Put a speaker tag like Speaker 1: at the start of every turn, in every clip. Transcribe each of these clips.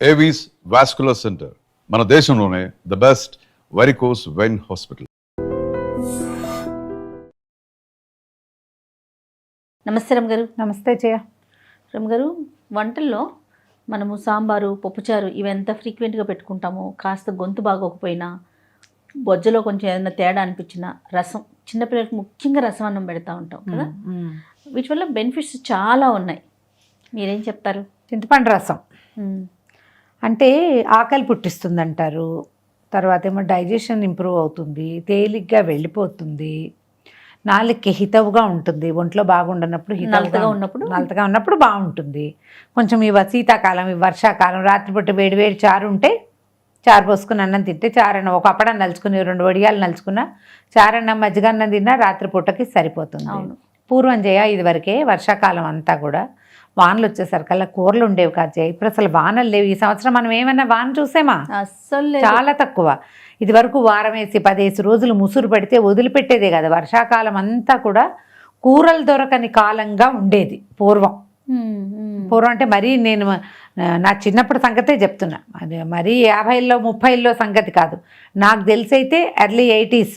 Speaker 1: Avis vascular centre మన దేశంలోనే the best varicose vein hospital.
Speaker 2: నమస్తే రమ్ గారు.
Speaker 3: నమస్తే జయ.
Speaker 2: రమ్ గారు, వంటల్లో మనము సాంబారు, పప్పుచారు ఇవి ఎంత ఫ్రీక్వెంట్గా పెట్టుకుంటామో, కాస్త గొంతు బాగోకపోయినా, బొజ్జలో కొంచెం ఏదైనా తేడా అనిపించినా, రసం, చిన్నపిల్లలకు ముఖ్యంగా రసం అన్నం పెడతా ఉంటాం కదా, వీటి వల్ల బెనిఫిట్స్ చాలా ఉన్నాయి. మీరేం చెప్తారు?
Speaker 3: చింతపండు రసం అంటే ఆకలి పుట్టిస్తుంది అంటారు. తర్వాత ఏమో డైజెషన్ ఇంప్రూవ్ అవుతుంది, తేలిగ్గా వెళ్ళిపోతుంది, నాలుగుకి హితవుగా ఉంటుంది, ఒంట్లో బాగుండనప్పుడు నలతగా ఉన్నప్పుడు బాగుంటుంది. కొంచెం ఈ శీతాకాలం, ఈ వర్షాకాలం రాత్రిపూట వేడి వేడి చారు ఉంటే, చారు పోసుకుని అన్నం తింటే, చారన్నం ఒక అప్పడం నలుచుకుని 2 వడియాలు నలుచుకున్న చారన్నం మజ్జిగ అన్నం తిన్నా రాత్రిపూటకి సరిపోతుంది. పూర్వం జయ ఇదివరకే వర్షాకాలం అంతా కూడా వానలు వచ్చేసరికల్లా కూరలు ఉండేవి కాదు జయ. ఇప్పుడు అసలు వానలు లేవు. ఈ సంవత్సరం మనం ఏమన్నా వాన చూసామా?
Speaker 2: అస్సలు
Speaker 3: చాలా తక్కువ. ఇది వరకు వారం వేసి 10 రోజులు ముసురు పడితే వదిలిపెట్టేదే కదా. వర్షాకాలం అంతా కూడా కూరలు దొరకని కాలంగా ఉండేది పూర్వం. పూర్వం అంటే మరీ నేను నా చిన్నప్పుడు సంగతే చెప్తున్నా, అది మరీ 50లో 30లో సంగతి కాదు. నాకు తెలిసైతే early 80s,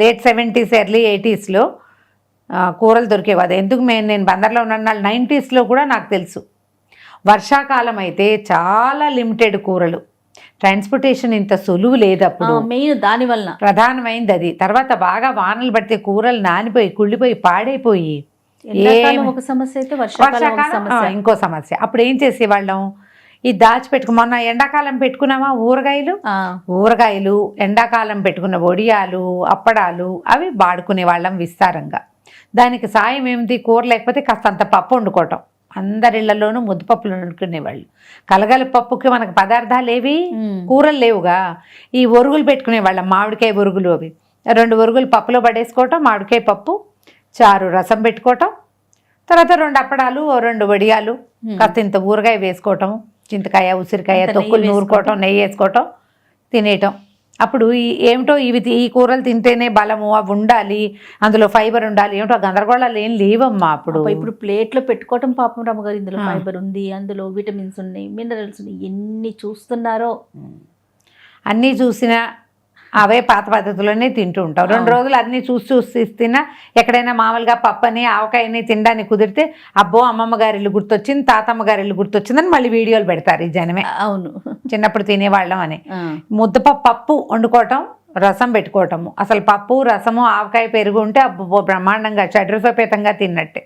Speaker 3: late 70s early 80sలో కూరలు దొరికేవి. అది ఎందుకు నేను బందర్లో ఉన్న 90sలో కూడా నాకు తెలుసు. వర్షాకాలం అయితే చాలా లిమిటెడ్ కూరలు, ట్రాన్స్పోర్టేషన్ ఇంత సులువు లేదు అప్పుడు,
Speaker 2: మెయిన్ దానివల్ల
Speaker 3: ప్రధానమైంది అది. తర్వాత బాగా వానలు పడితే కూరలు నానిపోయి కుళ్ళిపోయి పాడైపోయి
Speaker 2: ఒక సమస్య అయితే వర్షాకాలం
Speaker 3: ఇంకో సమస్య. అప్పుడు ఏం చేసేవాళ్ళం, ఈ దాచిపెట్టుకు మొన్న ఎండాకాలం పెట్టుకున్నామా ఊరగాయలు, ఎండాకాలం పెట్టుకున్న వడియాలు, అప్పడాలు అవి వాడుకునే వాళ్ళం విస్తారంగా. దానికి సాయం ఏమిటి, కూర లేకపోతే కాస్తంత పప్పు వండుకోవటం. అందరిళ్లలోనూ ముద్దపప్పులు వండుకునేవాళ్ళు. కలగల పప్పుకి మనకు పదార్థాలు ఏవి, కూరలు లేవుగా. ఈ ఒరుగులు పెట్టుకునేవాళ్ళం, మామిడికాయ ఒరుగులు. అవి 2 ఒరుగులు పప్పులో పడేసుకోవటం, మామిడికాయ పప్పు, చారు, రసం పెట్టుకోవటం, తర్వాత 2 అప్పడాలు, 2 వడియాలు, కాస్త ఇంత ఊరగాయ వేసుకోవటం, చింతకాయ, ఉసిరికాయ తొక్కులు నూరుకోవటం, నెయ్యి వేసుకోవటం, తినేయటం. అప్పుడు ఏమిటో ఈ కూరలు తింటేనే బలము, అవి ఉండాలి, అందులో ఫైబర్ ఉండాలి, ఏమిటో గందరగోళాలు ఏం లేవమ్మా అప్పుడు.
Speaker 2: ఇప్పుడు ప్లేట్లో పెట్టుకోవటం పాపం రమ్మగారు. ఇందులో ఫైబర్ ఉంది, అందులో విటమిన్స్ ఉన్నాయి, మినరల్స్ ఉన్నాయి, ఎన్ని చూస్తున్నారో.
Speaker 3: అన్నీ చూసినా అవే పాత పద్ధతిలోనే తింటూ ఉంటాం. 2 రోజులు అన్నీ చూసి తిన్నా, ఎక్కడైనా మామూలుగా పప్పని ఆవకాయని తినడానికి కుదిరితే అబ్బో అమ్మమ్మ గారి ఇల్లు గుర్తొచ్చింది, తాతమ్మ గారి ఇల్లు గుర్తొచ్చిందని మళ్ళీ వీడియోలు పెడతారు ఈ జనమే.
Speaker 2: అవును,
Speaker 3: చిన్నప్పుడు తినేవాళ్ళం అని. పప్పు వండుకోవటం, రసం పెట్టుకోవటము. అసలు పప్పు, రసము, ఆవకాయ, పెరుగు ఉంటే అబ్బో బ్రహ్మాండంగా షడ్రసోపేతంగా తిన్నట్టే.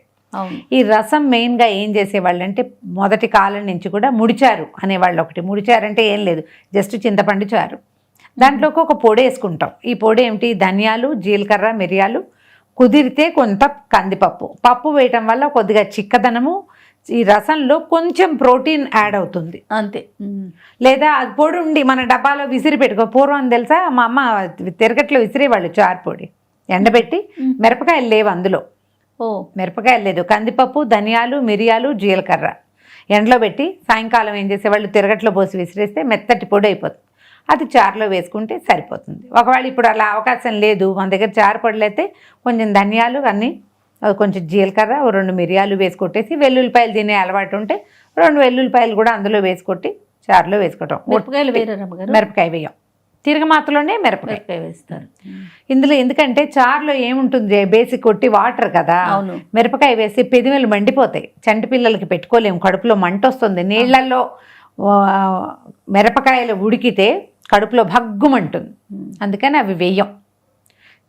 Speaker 3: ఈ రసం మెయిన్గా ఏం చేసేవాళ్ళు అంటే, మొదటి కాలం నుంచి కూడా ముడిచారు అనేవాళ్ళు. ఒకటి ముడిచారు అంటే ఏం లేదు, జస్ట్ చింతపండు చారు, దాంట్లోకి ఒక పొడి వేసుకుంటాం. ఈ పొడి ఏమిటి, ధనియాలు, జీలకర్ర, మిరియాలు, కుదిరితే కొంత కందిపప్పు. పప్పు వేయటం వల్ల కొద్దిగా చిక్కదనము, ఈ రసంలో కొంచెం ప్రోటీన్ యాడ్ అవుతుంది
Speaker 2: అంతే.
Speaker 3: లేదా అది పొడి ఉండి మన డబ్బాలో విసిరి పెట్టుకో. పూర్వం తెలుసా, మా అమ్మ తిరగట్లో విసిరేవాళ్ళు చారు పొడి, ఎండబెట్టి. మిరపకాయలు లేవు అందులో, మిరపకాయలు లేదు, కందిపప్పు, ధనియాలు, మిరియాలు, జీలకర్ర ఎండలో పెట్టి సాయంకాలం ఏం చేసేవాళ్ళు, తిరగట్లో పోసి విసిరేస్తే మెత్తటి పొడి అయిపోతుంది. అది చారులో వేసుకుంటే సరిపోతుంది. ఒకవేళ ఇప్పుడు అలా అవకాశం లేదు, మన దగ్గర చారు పొడులు అయితే కొంచెం ధనియాలు అన్నీ, కొంచెం జీలకర్ర, 2 మిరియాలు వేసుకొట్టేసి, వెల్లుల్లిపాయలు తినే అలవాటు ఉంటే 2 వెల్లుల్లిపాయలు కూడా అందులో వేసుకొట్టి చారులో వేసుకోవటం. మిరపకాయ వేయం, తిరగమాతలోనే మిరపకాయ వేస్తారు ఇందులో. ఎందుకంటే చారులో ఏముంటుంది, బేసిక్ కొట్టి వాటర్ కదా. మిరపకాయ వేసి పెదిమలు మండిపోతాయి, చంటి పిల్లలకి పెట్టుకోలేము, కడుపులో మంట వస్తుంది. నీళ్లలో మిరపకాయలు ఉడికితే కడుపులో భగ్గుమంటుంది, అందుకని అవి వేయం.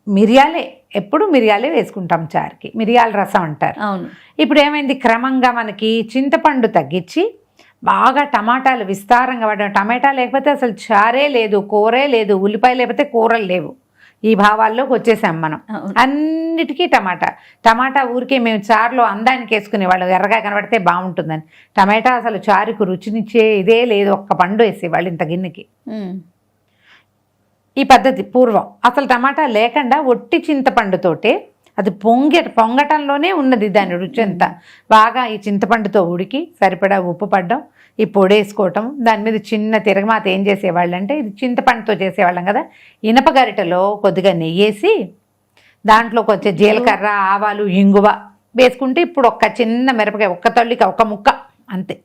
Speaker 3: మిరియాలే, ఎప్పుడు మిరియాలే వేసుకుంటాం చారుకి, మిరియాల రసం అంటారు. ఇప్పుడు ఏమైంది, క్రమంగా మనకి చింతపండు తగ్గించి బాగా టమాటాలు విస్తారంగా వాడడం. టమాటా లేకపోతే అసలు చారే లేదు, కూరే లేదు, ఉల్లిపాయ లేకపోతే కూరలు లేవు, ఈ భావాల్లోకి వచ్చేసాం మనం. అన్నిటికీ టమాటా ఊరికే మేము చారులో అందానికి వేసుకునేవాళ్ళు, ఎర్రగా కనబడితే బాగుంటుందని. టమాటా అసలు చారుకు రుచినిచ్చే ఇదే లేదు, ఒక్క పండు వేసేవాళ్ళు ఇంత గిన్నెకి. ఈ పద్ధతి పూర్వం. అసలు టమాటా లేకుండా ఒట్టి చింతపండుతోటే, అది పొంగటంలోనే ఉన్నది దాని రుచి అంతా. బాగా ఈ చింతపండుతో ఉడికి సరిపడా ఉప్పు పడ్డం, ఈ పొడి వేసుకోవటం, దాని మీద చిన్న తిరగమాత ఏం చేసేవాళ్ళు అంటే, ఇది చింతపండుతో చేసేవాళ్ళం కదా, ఇనప గరిటెలో కొద్దిగా నెయ్యేసి దాంట్లో కొంచెం జీలకర్ర, ఆవాలు, ఇంగువ వేసుకుంటే, ఇప్పుడు ఒక్క చిన్న మిరపకాయ, ఒక్క తల్లికి ఒక ముక్క అంతే,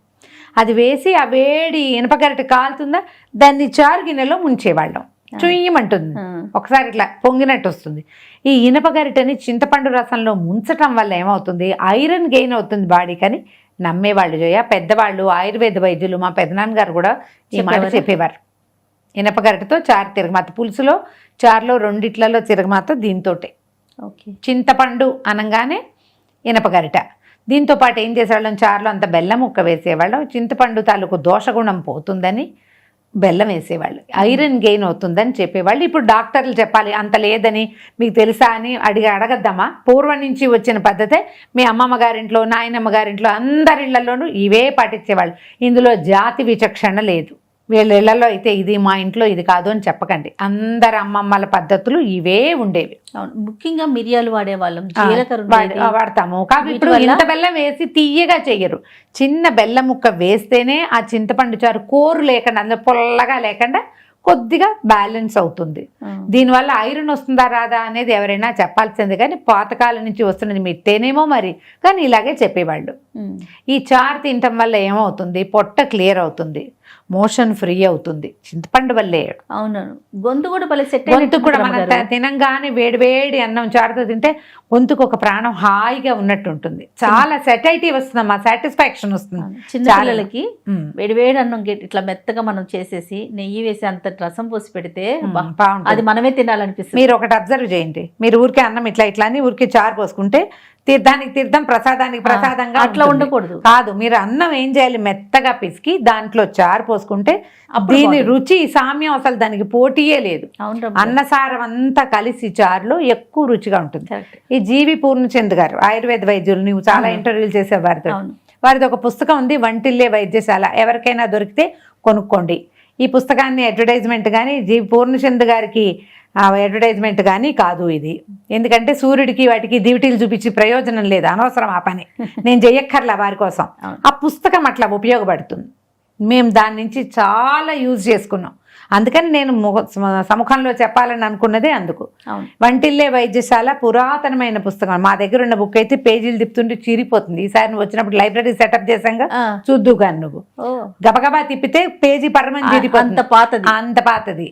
Speaker 3: అది వేసి ఆ వేడి ఇనప గరిటె కాలుతుందా దాన్ని చారు గిన్నెలో ముంచేవాళ్ళం. చుయ్యమంటుంది, ఒకసారి ఇట్లా పొంగినట్టు వస్తుంది. ఈ ఇనప గరిటెని చింతపండు రసంలో ముంచటం వల్ల ఏమవుతుంది, ఐరన్ గెయిన్ అవుతుంది బాడీకి అని నమ్మేవాళ్ళు జయ. పెద్దవాళ్ళు ఆయుర్వేద వైద్యులు, మా పెదనాన్నగారు కూడా ఈ మాట చెప్పేవారు. ఇనప గరిటెతో చారు తిరగమాత, పులుసులో చారులో రెండిట్లలో తిరగమాత దీంతోటే.
Speaker 2: ఓకే,
Speaker 3: చింతపండు అనగానే ఇనప గరిట. దీంతో పాటు ఏం చేసేవాళ్ళం, చారులో అంత బెల్లం ముక్క వేసేవాళ్ళం. చింతపండు తాలూకు దోషగుణం పోతుందని బెల్లం వేసేవాళ్ళు, ఐరన్ గెయిన్ అవుతుందని చెప్పేవాళ్ళు. ఇప్పుడు డాక్టర్లు చెప్పాలి అంత లేదని మీకు తెలుసా అని అడగద్దామా? పూర్వం నుంచి వచ్చిన పద్ధతే. మీ అమ్మమ్మ గారింట్లో, నాయనమ్మ గారింట్లో, అందరి ఇళ్లలోనూ ఇవే పాటించేవాళ్ళు. ఇందులో జాతి విచక్షణ లేదు. వీళ్ళ ఇళ్లలో అయితే ఇది, మా ఇంట్లో ఇది కాదు అని చెప్పకండి. అందరి అమ్మమ్మల పద్ధతులు ఇవే ఉండేవి.
Speaker 2: అవును, ముఖ్యంగా మిరియాలు వాడేవాళ్ళం, జీలకర్ర
Speaker 3: వాడతాము. కాబట్టి ఇప్పుడు ఇంత బెల్లం వేసి తీయగా చెయ్యరు. చిన్న బెల్లం ముక్క వేస్తేనే ఆ చింతపండు చారు కోరు లేకుండా, అందులో పుల్లగా లేకుండా కొద్దిగా బ్యాలెన్స్ అవుతుంది. దీనివల్ల ఐరన్ వస్తుందా రాదా అనేది ఎవరైనా చెప్పాల్సింది, కానీ పాతకాలం నుంచి వస్తున్నది మిట్టేనేమో మరి, కానీ ఇలాగే చెప్పేవాళ్ళు. ఈ చారు తినటం వల్ల ఏమవుతుంది, పొట్ట క్లియర్ అవుతుంది, మోషన్ ఫ్రీ అవుతుంది చింతపండు వల్లే.
Speaker 2: అవునవును, గొంతు కూడా భలే సెట్.
Speaker 3: గొంతు కూడా మనం తినంగానే వేడి అన్నం చారుతో తింటే గొంతుకు ఒక ప్రాణం హాయిగా ఉన్నట్టు ఉంటుంది. చాలా సెటైటీ వస్తుందమ్మా, సాటిస్ఫాక్షన్ వస్తుంది.
Speaker 2: చిన్నపిల్లలకి వేడి అన్నం ఇట్లా మెత్తగా మనం చేసేసి నెయ్యి వేసి అంత రసం పోసి పెడితే అది మనమే తినాలనిపిస్తుంది.
Speaker 3: మీరు ఒకటి అబ్జర్వ్ చేయండి, మీరు ఊరికే అన్నం ఇట్లా అని ఊరికే చారు పోసుకుంటే తీర్థానికి తీర్థం, ప్రసాదానికి ప్రసాదంగా
Speaker 2: అట్లా ఉండకూడదు.
Speaker 3: కాదు, మీరు అన్నం ఏం చేయాలి, మెత్తగా పిసికి దాంట్లో చారు పోసుకుంటే దీని రుచి సామ్యం అసలు దానికి పోటీయే లేదు. అన్నసారం అంతా కలిసి చారులో ఎక్కువ రుచిగా ఉంటుంది. ఈ జీవి పూర్ణచంద్ గారు ఆయుర్వేద వైద్యులు, నువ్వు చాలా ఇంటర్వ్యూలు చేసేవారు, వారిది ఒక పుస్తకం ఉంది, వంటిల్లే వైద్యశాల. ఎవరికైనా దొరికితే కొనుక్కోండి. ఈ పుస్తకాన్ని అడ్వర్టైజ్మెంట్ కానీ జీవి పూర్ణచంద్ గారికి అడ్వర్టైజ్మెంట్ కానీ కాదు ఇది. ఎందుకంటే సూర్యుడికి వాటికి దివిటీలు చూపించి ప్రయోజనం లేదు, అనవసరం ఆ పని, నేను చెయ్యక్కర్లా వారి కోసం. ఆ పుస్తకం అట్లా ఉపయోగపడుతుంది, మేము దాని నుంచి చాలా యూజ్ చేసుకున్నాం. అందుకని నేను సముఖంలో చెప్పాలని అనుకున్నదే అందుకు. వంటిల్లే వైద్యశాల పురాతనమైన పుస్తకం. మా దగ్గర ఉన్న బుక్ అయితే పేజీలు తిప్పుతుంటే చీరిపోతుంది. ఈసారి నువ్వు వచ్చినప్పుడు లైబ్రరీ సెటప్ చేసాంగా చూద్దు కానీ నువ్వు గబగబా తిప్పితే పేజీ పరమని చీరిపోతుంది. అంత పాతది,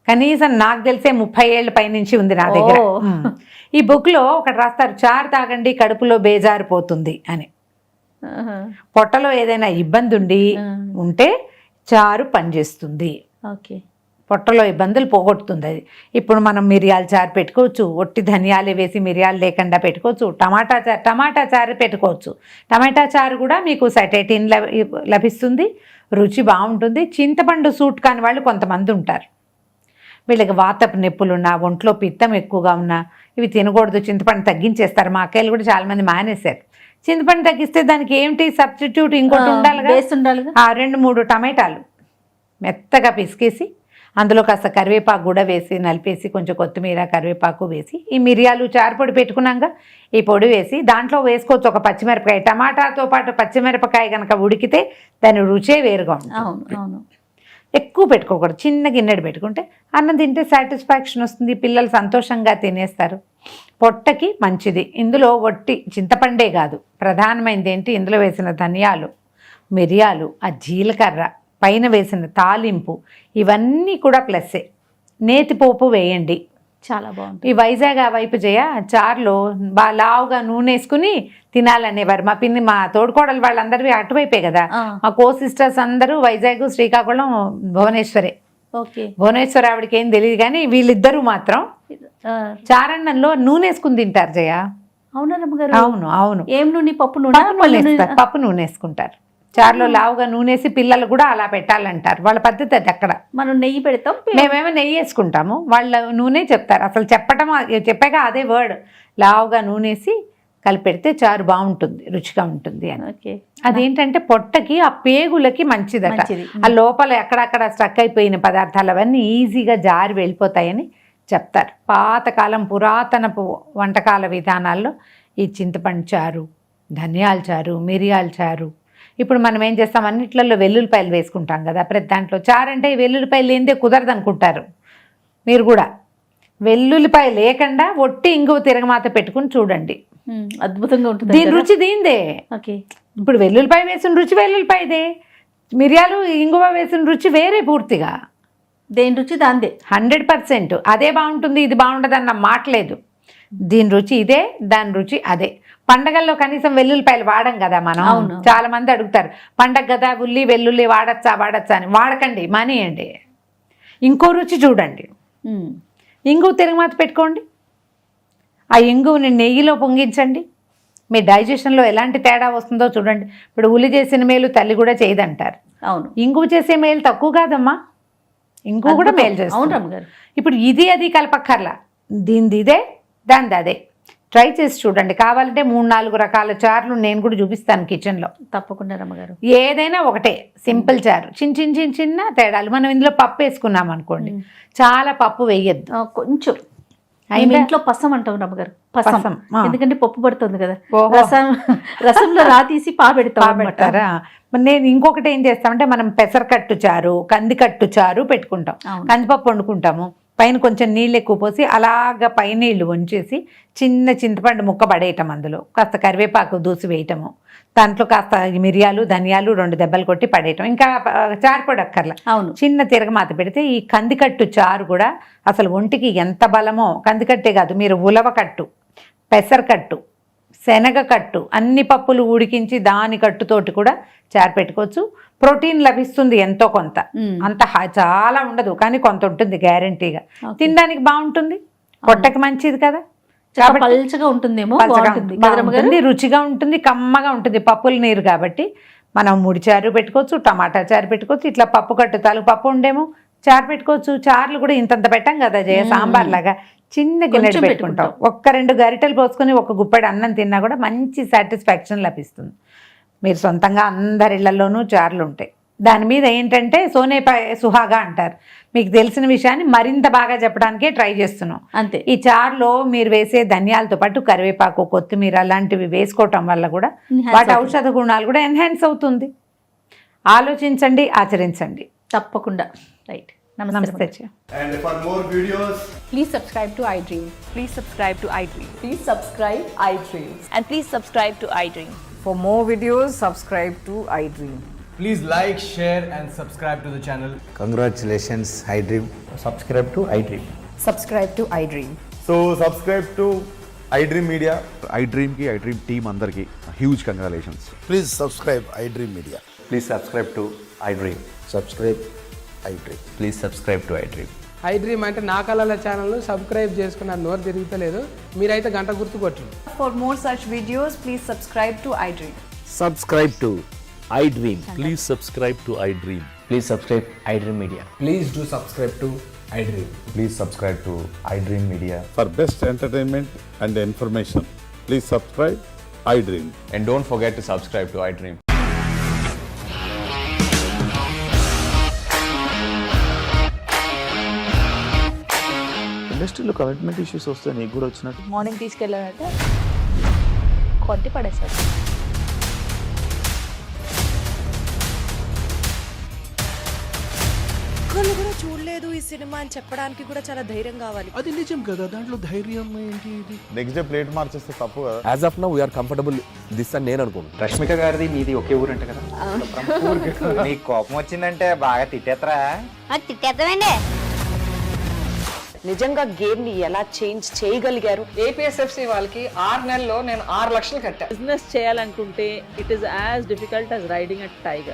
Speaker 3: కనీసం నాకు తెలిసే 30 ఏళ్ళ పైనుంచి ఉంది నా దగ్గర. ఈ బుక్ లో ఒకటి రాస్తారు, చారు తాగండి కడుపులో బేజారిపోతుంది అని. పొట్టలో ఏదైనా ఇబ్బంది ఉంటే చారు పనిచేస్తుంది, పొట్టలో ఇబ్బందులు పోగొట్టుతుంది అది. ఇప్పుడు మనం మిరియాల చారు పెట్టుకోవచ్చు, ఒట్టి ధనియాలు వేసి మిరియాలు లేకుండా పెట్టుకోవచ్చు. టమాటా చారు పెట్టుకోవచ్చు. టమాటా చారు కూడా మీకు సైటైటిన్ లభిస్తుంది, రుచి బాగుంటుంది. చింతపండు సూట్ కాని వాళ్ళు కొంతమంది ఉంటారు, వీళ్ళకి వాతపు నొప్పులున్నా, ఒంట్లో పిత్తం ఎక్కువగా ఉన్నా ఇవి తినకూడదు, చింతపండు తగ్గించేస్తారు. మా అక్కలు కూడా చాలా మంది మానేశారు. చింతపండు తగ్గిస్తే దానికి ఏమిటి సబ్స్టిట్యూట్ ఇంకోటి ఉండాలిగా. 2-3 టమాటాలు మెత్తగా పిసికేసి అందులో కాస్త కరివేపాకు కూడా వేసి నలిపేసి, కొంచెం కొత్తిమీర కరివేపాకు వేసి, ఈ మిరియాలు చారు పొడి పెట్టుకున్నాక ఈ పొడి వేసి దాంట్లో వేసుకోవచ్చు ఒక పచ్చిమిరపకాయ. టమాటాతో పాటు పచ్చిమిరపకాయ కనుక ఉడికితే దాని రుచే వేరుగా ఉంటుంది. ఎక్కువ పెట్టుకోకూడదు, చిన్న గిన్నెడు పెట్టుకుంటే అన్నం తింటే సాటిస్ఫాక్షన్ వస్తుంది, పిల్లలు సంతోషంగా తినేస్తారు, పొట్టకి మంచిది. ఇందులో ఒట్టి చింతపండే కాదు, ప్రధానమైనది ఏంటి, ఇందులో వేసిన ధనియాలు, మిరియాలు, ఆ జీలకర్ర, పైన వేసిన తాలింపు, ఇవన్నీ కూడా ప్లస్సే. నేతిపోపు వేయండి, చాలా బాగుంటుంది. ఈ వైజాగ్ ఆ వైపు చారులో బాగా లావుగా నూనె వేసుకుని తినాలనేవారు. మా పిన్ని, మా తోడుకోడలు వాళ్ళందరివి అటువైపే కదా. మా కో సిస్టర్స్ అందరూ వైజాగ్, శ్రీకాకుళం, భువనేశ్వరే. భువనేశ్వర్ ఆవిడకి ఏం తెలియదు, కానీ వీళ్ళిద్దరూ మాత్రం చారన్నంలో నూనె వేసుకుని తింటారు జయ. అవును అవును, ఏం నూనె? పప్పు నూనె వేసుకుంటారు చారులో. లావుగా నూనెసి పిల్లలు కూడా అలా పెట్టాలంటారు, వాళ్ళ పద్ధతి అది. అక్కడ మనం నెయ్యి పెడతాం, మేమేమో నెయ్యి వేసుకుంటాము, వాళ్ళ నూనె చెప్తారు. అసలు చెప్పాక అదే వర్డ్, లావుగా నూనెసి కలిపెడితే చారు బాగుంటుంది, రుచిగా ఉంటుంది అని. అదేంటంటే పొట్టకి, ఆ పేగులకి మంచిదట. ఆ లోపల ఎక్కడక్కడ స్ట్రక్ అయిపోయిన పదార్థాలు అవన్నీ ఈజీగా జారి వెళ్ళిపోతాయని చెప్తారు. పాతకాలం పురాతనపు వంటకాల విధానాల్లో ఈ చింతపండు చారు, ధనియాల చారు, మిరియాల చారు. ఇప్పుడు మనం ఏం చేస్తాం, అన్నిట్లలో వెల్లుల్లిపాయలు వేసుకుంటాం కదా ప్రతి దాంట్లో. చారు అంటే వెల్లుల్లిపాయలు లేనిదే కుదరదు అనుకుంటారు మీరు కూడా. వెల్లుల్లిపాయ లేకుండా ఒట్టి ఇంగువ తిరగమాత పెట్టుకుని చూడండి, అద్భుతంగా ఉంటుంది. దీని రుచి దీందే. ఇప్పుడు వెల్లుల్లిపాయ వేసిన రుచి వెల్లుల్లిపాయదే, మిరియాలు ఇంగువ వేసిన రుచి వేరే పూర్తిగా.
Speaker 2: దేని రుచి దాందే.
Speaker 3: 100% అదే బాగుంటుంది ఇది బాగుండదు అన్న మాట లేదు. దీని రుచి ఇదే, దాని రుచి అదే. పండగల్లో కనీసం వెల్లుల్లిపాయలు వాడం కదా మనం.
Speaker 2: అవును.
Speaker 3: చాలా మంది అడుగుతారు పండగ కదా వెల్లుల్లి వాడచ్చా అని. వాడకండి, మానేయండి. ఇంకో రుచి చూడండి, ఇంగువ తిరగమాత పెట్టుకోండి, ఆ ఇంగువని నెయ్యిలో పొంగించండి, మీ డైజెషన్లో ఎలాంటి తేడా వస్తుందో చూడండి. ఇప్పుడు ఉలి చేసిన మేలు తల్లి కూడా చేయదంటారు.
Speaker 2: అవును.
Speaker 3: ఇంగువ చేసే మేలు తక్కువ కాదమ్మా, ఇంగువ కూడా మేలు
Speaker 2: అవును
Speaker 3: చేస్తుంది.
Speaker 2: రమ్మగారు.
Speaker 3: ఇప్పుడు ఇది అది కలపక్కర్లా, దీనిది ఇదే దానిది అదే. ట్రై చేసి చూడండి. కావాలంటే 3-4 రకాల చారులు నేను కూడా చూపిస్తాను కిచెన్లో.
Speaker 2: తప్పకుండా రమ్మగారు.
Speaker 3: ఏదైనా ఒకటే సింపుల్ చారు, చిన్న తేడాలు. మనం ఇందులో పప్పు వేసుకున్నాం అనుకోండి, చాలా పప్పు వేయద్దు,
Speaker 2: కొంచెం
Speaker 3: అయిందా?
Speaker 2: ఇంట్లో పసం అంటాం రమ్మగారు. పసం,
Speaker 3: పసం, ఆ.
Speaker 2: ఎందుకంటే పప్పు పడుతుంది కదా,
Speaker 3: ఓహో.
Speaker 2: రసంలో తీసి పెడతాం.
Speaker 3: పెడతారా? మరి నేను ఇంకొకటి ఏం చేస్తామంటే, మనం పెసరకట్టు చారు, కందికట్టు చారు పెట్టుకుంటాం.
Speaker 2: అవును.
Speaker 3: కందిపప్పు వండుకుంటాము, పైన కొంచెం నీళ్ళు ఎక్కువ పోసి అలాగ పైన నీళ్ళు వంచేసి చిన్న చింతపండు ముక్క పడేయటం, అందులో కాస్త కరివేపాకు దూసి వేయటము, దాంట్లో కాస్త మిరియాలు ధనియాలు 2 దెబ్బలు కొట్టి పడేయటం. ఇంకా చారు పొడి అక్కర్లా,
Speaker 2: అవును.
Speaker 3: చిన్న తిరగమాత పెడితే ఈ కందికట్టు చారు కూడా అసలు ఒంటికి ఎంత బలమో. కందికట్టే కాదు, మీరు ఉలవకట్టు, పెసరకట్టు, శనగకట్టు, అన్ని పప్పులు ఉడికించి దాని కట్టుతోటి కూడా చారు పెట్టుకోవచ్చు. ప్రోటీన్ లభిస్తుంది ఎంతో కొంత, అంత చాలా ఉండదు కానీ కొంత ఉంటుంది గ్యారంటీగా. తినడానికి బాగుంటుంది, పొట్టకి మంచిది కదా,
Speaker 2: కాబట్టి పల్చగా ఉంటుందేమో,
Speaker 3: బాగుంటుంది, రుచిగా ఉంటుంది, కమ్మగా ఉంటుంది. పప్పుల నీరు కాబట్టి మనం ముడి చారు పెట్టుకోవచ్చు, టమాటా చారు పెట్టుకోవచ్చు, ఇట్లా పప్పు కట్టు తాలూకు పప్పు ఉండేమో చారు పెట్టుకోవచ్చు. చారులు కూడా ఇంతంత పెట్టాం కదా జయ, సాంబార్ లాగా చిన్న గిన్నె పెట్టుకుంటాం. 1-2 గరిటెలు పోసుకొని 1 గుప్పెడు అన్నం తిన్నా కూడా మంచి సాటిస్ఫాక్షన్ లభిస్తుంది. మీరు సొంతంగా అందరి ఇళ్లలోనూ చారులు ఉంటాయి. దాని మీద ఏంటంటే సోనేపాయ సుహాగా అంటారు. మీకు తెలిసిన విషయాన్ని మరింత బాగా చెప్పడానికే ట్రై చేస్తున్నాం
Speaker 2: అంతే.
Speaker 3: ఈ చారులో మీరు వేసే ధనియాలతో పాటు కరివేపాకు, కొత్తిమీర అలాంటివి వేసుకోవటం వల్ల కూడా వాటి ఔషధ గుణాలు కూడా ఎన్హాన్స్ అవుతుంది. ఆలోచించండి, ఆచరించండి.
Speaker 2: తప్పకుండా. రైట్.
Speaker 3: నమస్తే.
Speaker 4: And for more videos,
Speaker 5: Please subscribe to iDream.
Speaker 6: Please subscribe to iDream.
Speaker 5: Please subscribe iDream.
Speaker 6: And please subscribe to iDream.
Speaker 7: For more videos, subscribe to iDream.
Speaker 4: please like, share, and subscribe to the channel.
Speaker 8: Congratulations, iDream.
Speaker 9: Subscribe to iDream.
Speaker 7: Subscribe to iDream.
Speaker 4: So subscribe to iDream Media.
Speaker 10: iDream ki iDream team andarki huge congratulations.
Speaker 8: Please subscribe iDream Media.
Speaker 9: Please subscribe to iDream.
Speaker 8: Subscribe iDream.
Speaker 9: Please subscribe to iDream.
Speaker 11: iDream అంటే నా కళల ఛానల్ను subscribe చేసుకున్నారు, నోరు తిరుగుతలేదు. మీరైతే గంట గుర్తు కొట్టండి.
Speaker 7: For more such videos, please subscribe to iDream.
Speaker 9: Subscribe to iDream.
Speaker 12: Please subscribe to iDream.
Speaker 9: Please subscribe iDream Media.
Speaker 4: Please do subscribe to iDream.
Speaker 8: Please subscribe to iDream Media.
Speaker 10: For best entertainment and information, please subscribe iDream.
Speaker 9: And don't forget to subscribe to iDream.
Speaker 12: ఇండస్ట్రీలో commitment issues వస్తే నీకు కూడా వచ్చినట్టు
Speaker 6: morning తీసుకెళ్ళాడంటే కొట్టి పడేశాడు.
Speaker 5: ఒక్కళ్ళు కూడా చూడలేదు ఈ సినిమా అని చెప్పడానికి కూడా చాలా ధైర్యం కావాలి.
Speaker 12: అది నిజం కదా, దాంట్లో ధైర్యం ఏంటి? ఇది
Speaker 10: నెక్స్ట్ డే ప్లేట్ మార్చేస్తే తప్పు కదా.
Speaker 12: As of now we are comfortable this అని నేను అనుకుంటున్నాను.
Speaker 9: రష్మిక గారిది మీది ఒకే ఊరు అంట కదా? నీకు కోపం వచ్చిందంటే బాగా తిట్టేత్తరా?
Speaker 6: తిట్టేద్దామండి.
Speaker 5: నిజంగా గేమ్ ని ఎలా చేంజ్ చేయగలిగారు?
Speaker 11: ఏపీఎస్ఎఫ్సి వాళ్ళకి 6 నెలల్లో నేను 6 లక్షలు కట్టా.
Speaker 6: బిజినెస్ చేయాలనుకుంటే it is as difficult as riding a tiger.